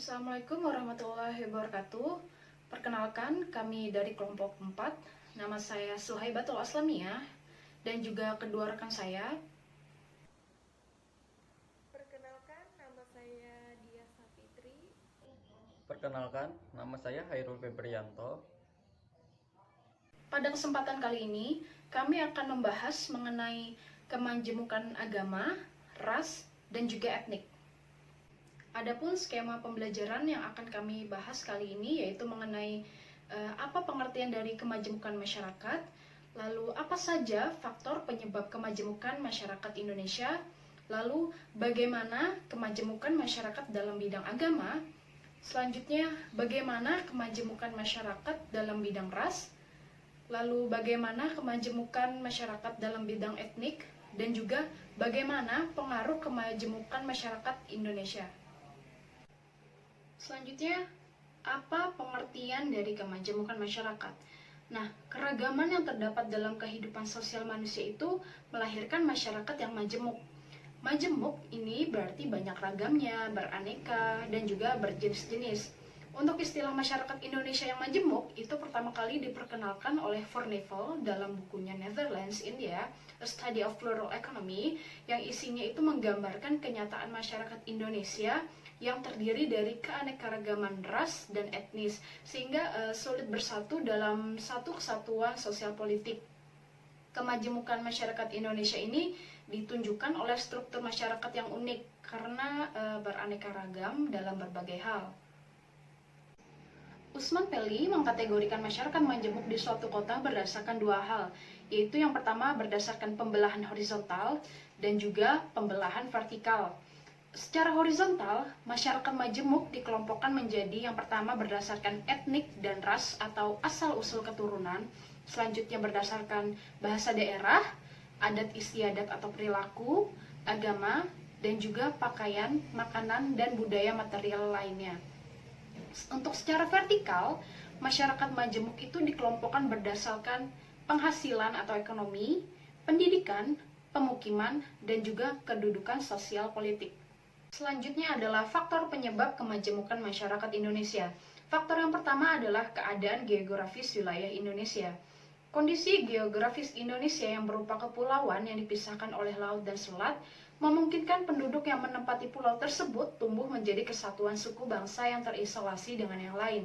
Assalamualaikum warahmatullahi wabarakatuh. Perkenalkan, kami dari kelompok 4. Nama saya Suhaibatul Aslamiyah dan juga kedua rekan saya. Perkenalkan, nama saya Dia Safitri. Perkenalkan, nama saya Hairul Febrianto. Pada kesempatan kali ini, kami akan membahas mengenai kemajemukan agama, ras, dan juga etnik. Adapun skema pembelajaran yang akan kami bahas kali ini yaitu mengenai apa pengertian dari kemajemukan masyarakat, lalu apa saja faktor penyebab kemajemukan masyarakat Indonesia, lalu bagaimana kemajemukan masyarakat dalam bidang agama, selanjutnya bagaimana kemajemukan masyarakat dalam bidang ras, lalu bagaimana kemajemukan masyarakat dalam bidang etnik, dan juga bagaimana pengaruh kemajemukan masyarakat Indonesia. Selanjutnya, apa pengertian dari kemajemukan masyarakat? Nah, keragaman yang terdapat dalam kehidupan sosial manusia itu melahirkan masyarakat yang majemuk. Majemuk ini berarti banyak ragamnya, beraneka, dan juga berjenis-jenis. Untuk istilah masyarakat Indonesia yang majemuk itu pertama kali diperkenalkan oleh Fornevel dalam bukunya Netherlands India, A Study of Plural Economy, yang isinya itu menggambarkan kenyataan masyarakat Indonesia yang terdiri dari keanekaragaman ras dan etnis, sehingga sulit bersatu dalam satu kesatuan sosial politik. Kemajemukan masyarakat Indonesia ini ditunjukkan oleh struktur masyarakat yang unik karena beraneka ragam dalam berbagai hal. Usman Peli mengkategorikan masyarakat majemuk di suatu kota berdasarkan dua hal, yaitu yang pertama berdasarkan pembelahan horizontal dan juga pembelahan vertikal. Secara horizontal, masyarakat majemuk dikelompokkan menjadi yang pertama berdasarkan etnik dan ras atau asal-usul keturunan, selanjutnya berdasarkan bahasa daerah, adat istiadat atau perilaku, agama, dan juga pakaian, makanan, dan budaya material lainnya. Untuk secara vertikal, masyarakat majemuk itu dikelompokkan berdasarkan penghasilan atau ekonomi, pendidikan, pemukiman, dan juga kedudukan sosial politik. Selanjutnya adalah faktor penyebab kemajemukan masyarakat Indonesia. Faktor yang pertama adalah keadaan geografis wilayah Indonesia. Kondisi geografis Indonesia yang berupa kepulauan yang dipisahkan oleh laut dan selat memungkinkan penduduk yang menempati pulau tersebut tumbuh menjadi kesatuan suku bangsa yang terisolasi dengan yang lain.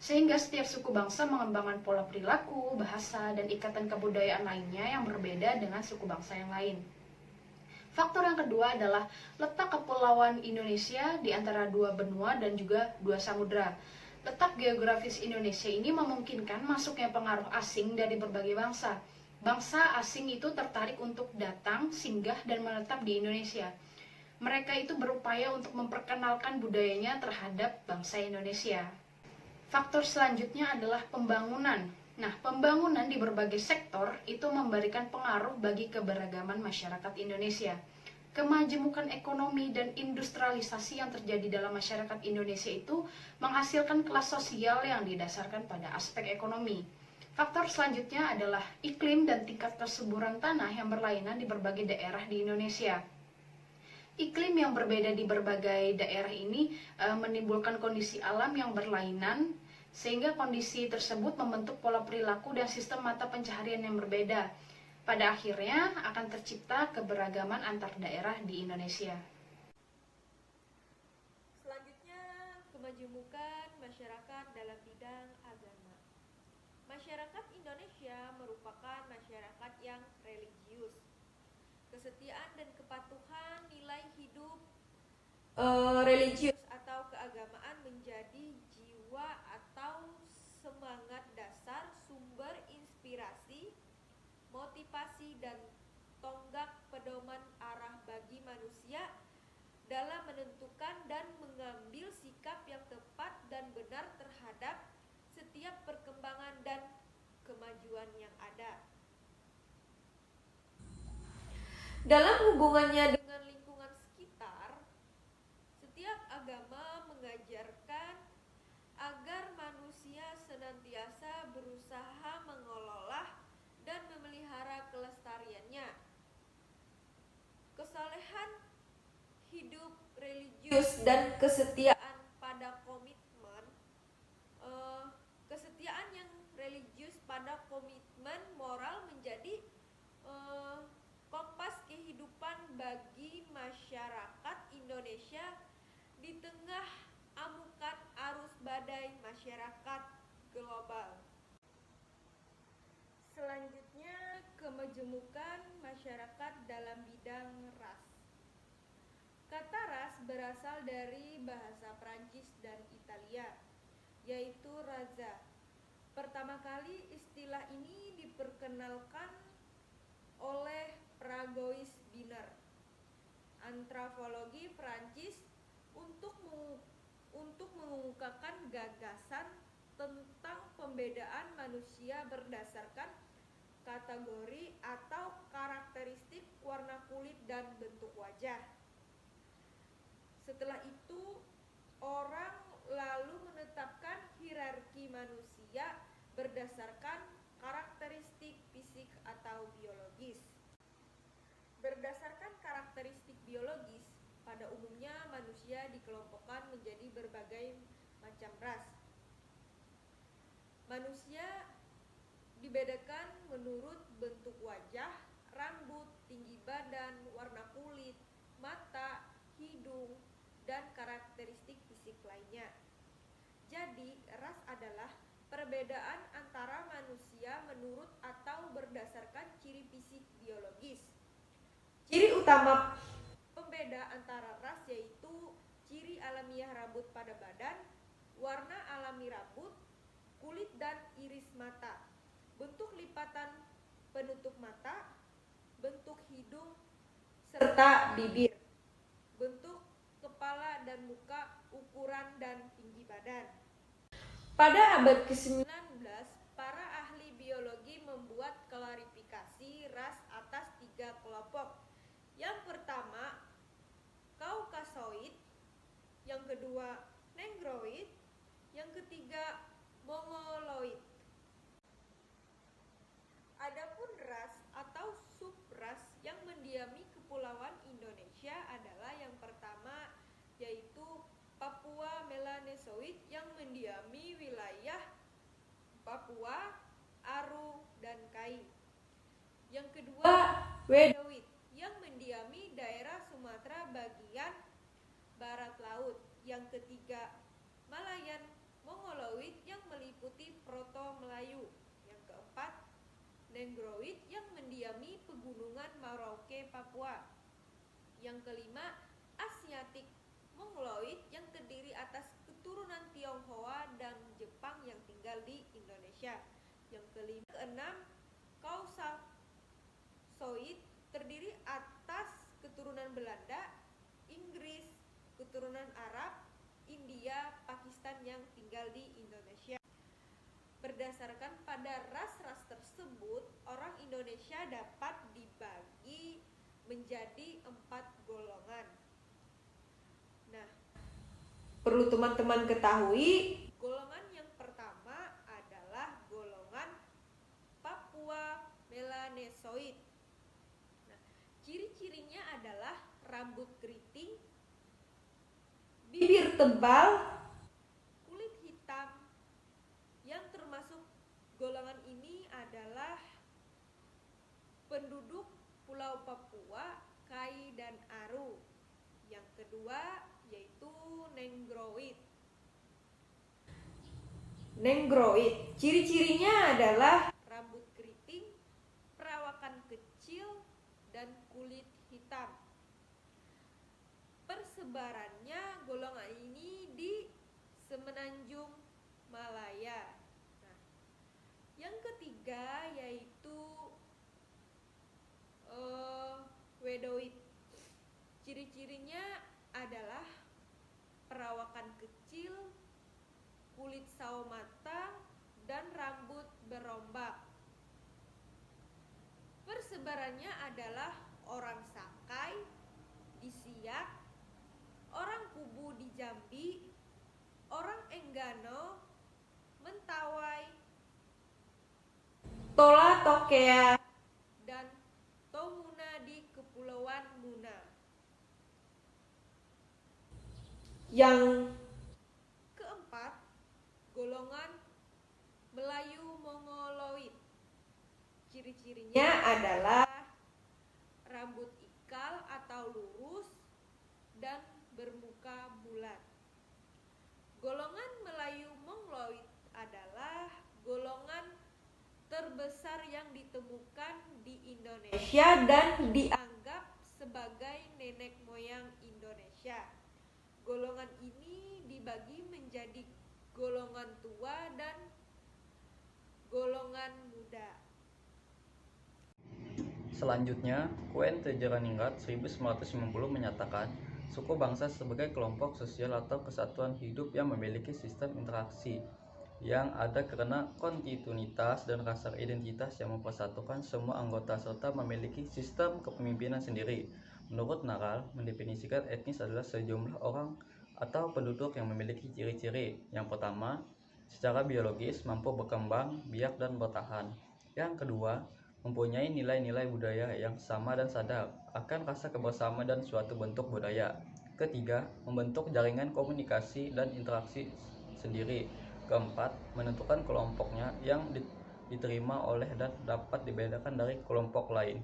Sehingga setiap suku bangsa mengembangkan pola perilaku, bahasa, dan ikatan kebudayaan lainnya yang berbeda dengan suku bangsa yang lain. Faktor yang kedua adalah letak kepulauan Indonesia di antara dua benua dan juga dua samudra. Letak geografis Indonesia ini memungkinkan masuknya pengaruh asing dari berbagai bangsa. Bangsa asing itu tertarik untuk datang, singgah, dan menetap di Indonesia. Mereka itu berupaya untuk memperkenalkan budayanya terhadap bangsa Indonesia. Faktor selanjutnya adalah pembangunan. Nah, pembangunan di berbagai sektor itu memberikan pengaruh bagi keberagaman masyarakat Indonesia. Kemajemukan ekonomi dan industrialisasi yang terjadi dalam masyarakat Indonesia itu menghasilkan kelas sosial yang didasarkan pada aspek ekonomi. Faktor selanjutnya adalah iklim dan tingkat kesuburan tanah yang berlainan di berbagai daerah di Indonesia. Iklim yang berbeda di berbagai daerah ini menimbulkan kondisi alam yang berlainan, sehingga kondisi tersebut membentuk pola perilaku dan sistem mata pencaharian yang berbeda. Pada akhirnya akan tercipta keberagaman antar daerah di Indonesia. Selanjutnya, kemajemukan masyarakat dalam bidang agama. Masyarakat Indonesia merupakan masyarakat yang religius. Kesetiaan dan kepatuhan nilai hidup religius atau keagamaan menjadi jiwa atau semangat dasar, sumber inspirasi, motivasi, dan tonggak pedoman arah bagi manusia dalam menentukan dan mengambil sikap yang tepat dan benar terhadap setiap perkembangan dan kemajuan yang ada. Dalam hubungannya dengan lingkungan sekitar, setiap agama mengajarkan agar manusia senantiasa berusaha mengelola dan memelihara kelestariannya. Kesalehan hidup religius dan kesetiaan pada masyarakat Indonesia di tengah amukan arus badai masyarakat global. Selanjutnya, kemajemukan masyarakat dalam bidang ras. Kata ras berasal dari bahasa Prancis dan Italia, yaitu raza. Pertama kali istilah ini diperkenalkan oleh Pragois Biner, antropologi Prancis, untuk mengemukakan gagasan tentang pembedaan manusia berdasarkan kategori atau karakteristik warna kulit dan bentuk wajah. Setelah itu, orang lalu menetapkan hierarki manusia berdasarkan karakteristik fisik atau biologis. Berdasarkan karakteristik biologis, pada umumnya manusia dikelompokkan menjadi berbagai macam ras. Manusia dibedakan menurut bentuk wajah, rambut, tinggi badan, warna kulit, mata, hidung, dan karakteristik fisik lainnya. Jadi, ras adalah perbedaan antara manusia menurut atau berdasarkan ciri fisik biologis. Ciri utama pembeda antara ras yaitu ciri alamiah rambut pada badan, warna alami rambut, kulit dan iris mata, bentuk lipatan penutup mata, bentuk hidung, serta bibir, bentuk kepala dan muka, ukuran dan tinggi badan. Pada abad ke-19, para ahli biologi membuat klasifikasi ras atas 3 kelompok. Yang pertama, Caucasoid, yang kedua, Negroid, yang ketiga, Mongoloid. Adapun ras atau subras yang mendiami kepulauan Indonesia adalah yang pertama yaitu Papua Melanesoid yang mendiami wilayah Papua, Aru, dan Kai. Yang kedua, Wedoid yang mendiami daerah Sumatera bagian barat laut. Yang ketiga, Malayan Mongoloid yang meliputi Proto-Melayu. Yang keempat, Negroid yang mendiami pegunungan Merauke, Papua. Yang kelima, Asiatic Mongoloid yang terdiri atas keturunan Tionghoa dan Jepang yang tinggal di Indonesia. Yang keenam, Caucasoid terdiri atas keturunan Belanda, Inggris, keturunan Arab, India, Pakistan yang tinggal di Indonesia. Berdasarkan pada ras-ras tersebut, orang Indonesia dapat dibagi menjadi 4 golongan. Nah, perlu teman-teman ketahui, golongan yang pertama adalah golongan Papua Melanesoid. Nah, ciri-cirinya adalah rambut keriting, bibir tebal, kulit hitam. Yang termasuk golongan ini adalah penduduk Pulau Papua, Kai, dan Aru. Yang kedua yaitu Negroid. Negroid, ciri-cirinya adalah rambut keriting, perawakan kecil, dan kulit hitam. Persebarannya golongan ini di Semenanjung Malaya. Nah, yang ketiga yaitu Wedoid. Ciri-cirinya adalah perawakan kecil, kulit sawo matang, dan rambut berombak. Persebarannya adalah orang Sakai di Siak, orang Kubu di Jambi, orang Enggano, Mentawai, Tola Tokea, dan Tomuna di Kepulauan Muna. Yang keempat, golongan Melayu Mongoloid. Ciri-cirinya adalah rambut ikal atau lurus, dan bermuka bulat. Golongan Melayu Mongoloid adalah golongan terbesar yang ditemukan di Indonesia dan dianggap sebagai nenek moyang Indonesia. Golongan ini dibagi menjadi golongan tua dan golongan muda. Selanjutnya, Quen Tejaraningrat 1990 menyatakan suku bangsa sebagai kelompok sosial atau kesatuan hidup yang memiliki sistem interaksi yang ada karena kontinuitas dan rasa identitas yang mempersatukan semua anggota serta memiliki sistem kepemimpinan sendiri. Menurut Naral, mendefinisikan etnis adalah sejumlah orang atau penduduk yang memiliki ciri-ciri. Yang pertama, secara biologis mampu berkembang biak dan bertahan. Yang kedua, mempunyai nilai-nilai budaya yang sama dan sadar akan rasa kebersamaan dan suatu bentuk budaya. Ketiga, membentuk jaringan komunikasi dan interaksi sendiri. Keempat, menentukan kelompoknya yang diterima oleh dan dapat dibedakan dari kelompok lain.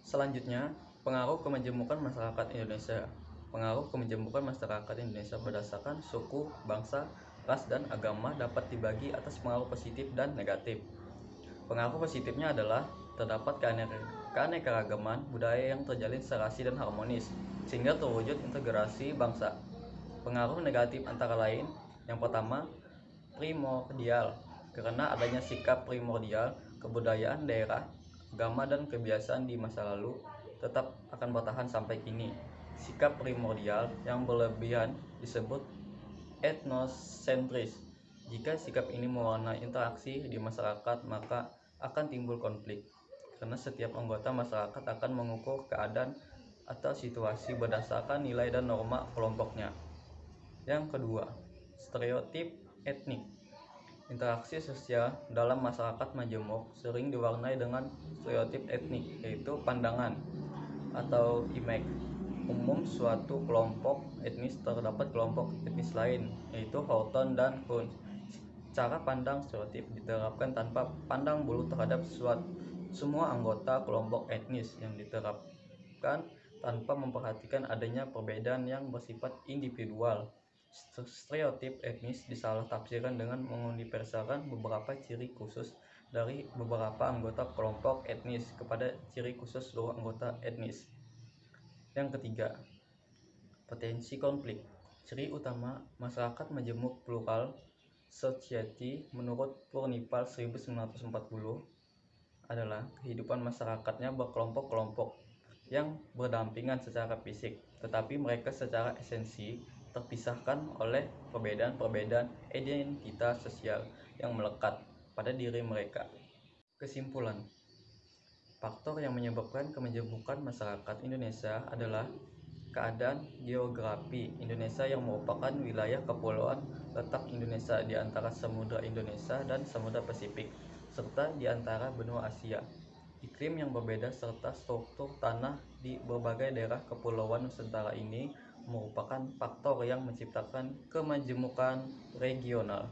Selanjutnya, pengaruh kemajemukan masyarakat Indonesia. Pengaruh kemajemukan masyarakat Indonesia berdasarkan suku, bangsa, ras, dan agama dapat dibagi atas pengaruh positif dan negatif. Pengaruh positifnya adalah terdapat keanekaragaman budaya yang terjalin serasi dan harmonis, sehingga terwujud integrasi bangsa. Pengaruh negatif antara lain, yang pertama, primordial, karena adanya sikap primordial, kebudayaan daerah, agama dan kebiasaan di masa lalu tetap akan bertahan sampai kini. Sikap primordial yang berlebihan disebut etnosentris. Jika sikap ini mewarnai interaksi di masyarakat, maka akan timbul konflik, karena setiap anggota masyarakat akan mengukur keadaan atau situasi berdasarkan nilai dan norma kelompoknya. Yang kedua, stereotip etnik. Interaksi sosial dalam masyarakat majemuk sering diwarnai dengan stereotip etnik, yaitu pandangan atau image umum suatu kelompok etnis terdapat kelompok etnis lain, yaitu Horton dan Huns. Cara pandang stereotip diterapkan tanpa pandang bulu terhadap semua anggota kelompok etnis yang diterapkan tanpa memperhatikan adanya perbedaan yang bersifat individual. Stereotip etnis disalah tafsirkan dengan menguniversalkan beberapa ciri khusus dari beberapa anggota kelompok etnis kepada ciri khusus seluruh anggota etnis. Yang ketiga, potensi konflik. Ciri utama masyarakat majemuk plural society menurut Purnipal 1940 adalah kehidupan masyarakatnya berkelompok-kelompok yang berdampingan secara fisik, tetapi mereka secara esensi terpisahkan oleh perbedaan-perbedaan identitas sosial yang melekat pada diri mereka. Kesimpulan, faktor yang menyebabkan kemajemukan masyarakat Indonesia adalah keadaan geografi Indonesia yang merupakan wilayah kepulauan letak Indonesia di antara Samudra Indonesia dan Samudra Pasifik, serta di antara benua Asia. Iklim yang berbeda serta struktur tanah di berbagai daerah kepulauan Nusantara ini merupakan faktor yang menciptakan kemajemukan regional.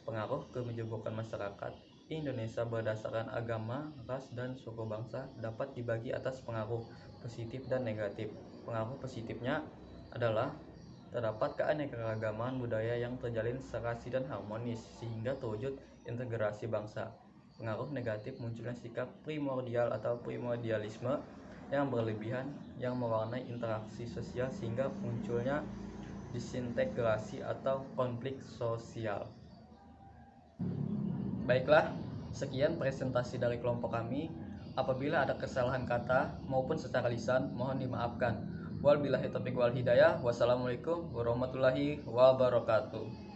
Pengaruh kemajemukan masyarakat Indonesia berdasarkan agama, ras, dan suku bangsa dapat dibagi atas pengaruh positif dan negatif. Pengaruh positifnya adalah terdapat keanekaragaman budaya yang terjalin serasi dan harmonis sehingga terwujud integrasi bangsa. Pengaruh negatif munculnya sikap primordial atau primordialisme yang berlebihan yang mewarnai interaksi sosial sehingga munculnya disintegrasi atau konflik sosial. Baiklah, sekian presentasi dari kelompok kami. Apabila ada kesalahan kata maupun secara lisan, mohon dimaafkan. Wabillahi taufiq wal hidayah. Wassalamualaikum warahmatullahi wabarakatuh.